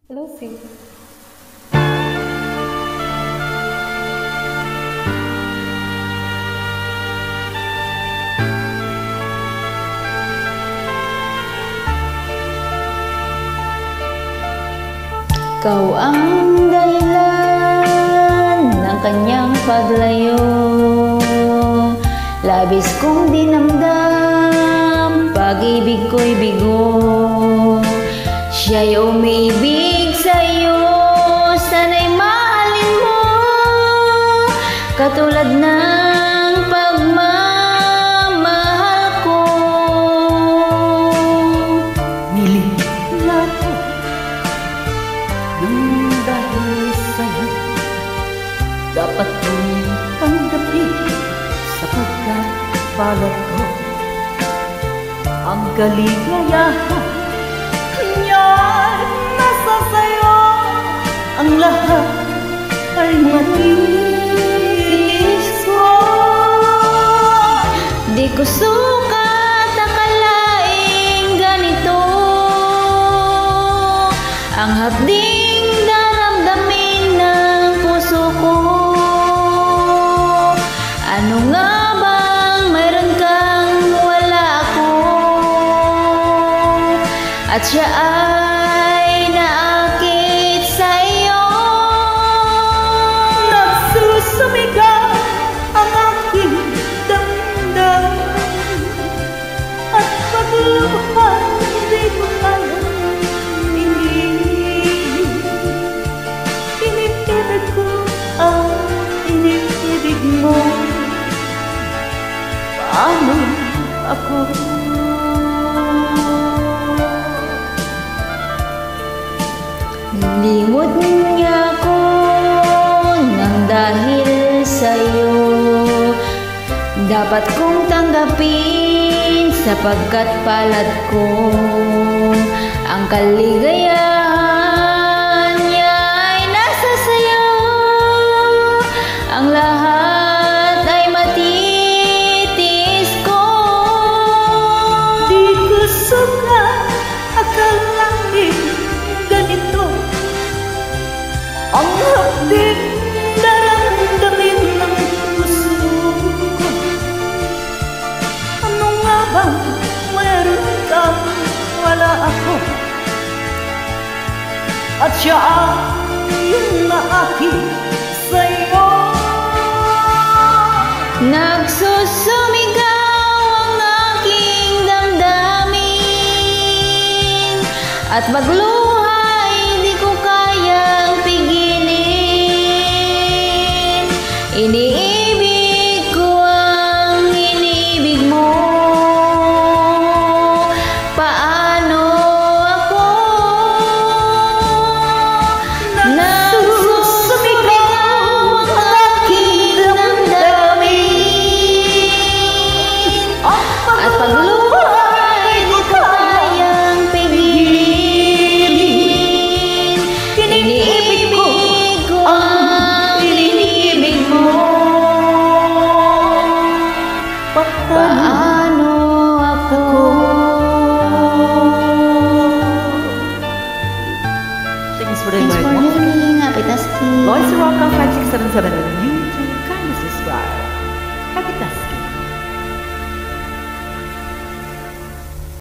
Lucy. Ikaw ang dahilan ng kanyang paglayo. Labis kong dinamdam, pag-ibig ko'y bigo. Siya'y umibig sa'yo, sana'y mahalin mo, katulad ng pagmamahal ko. Nilila ko nang dahil sa'yo, dapat kong tanggapin sapagkat palad ko ang kaligayahan niya'y nasa sa'yo. Ang lahat ay matiis ko. Di ko sukat akalaing ganito ang hapding daramdamin ng puso ko. Ano nga bang mayroon kang wala ako, at siya ay naakit sa iyo. Nagsusumigaw ang aking damdamin, at pagluhan di ko kayang inibig. Inibig ko ang inibig mo. Paano ako? Limot niya ako nang dahil sa'yo, dapat kong tanggapin sapagkat palad ko ang kaligayahan niya ay nasa sa'yo. Ang lahat ay matitiis ko. Di ko sukat akalain ganito ang hapding daramdamin ng puso ko. Ano nga bang meron kang wala ako, at siya ay naakit sa'yo. Nagsusumigaw ang aking damdamin at magluha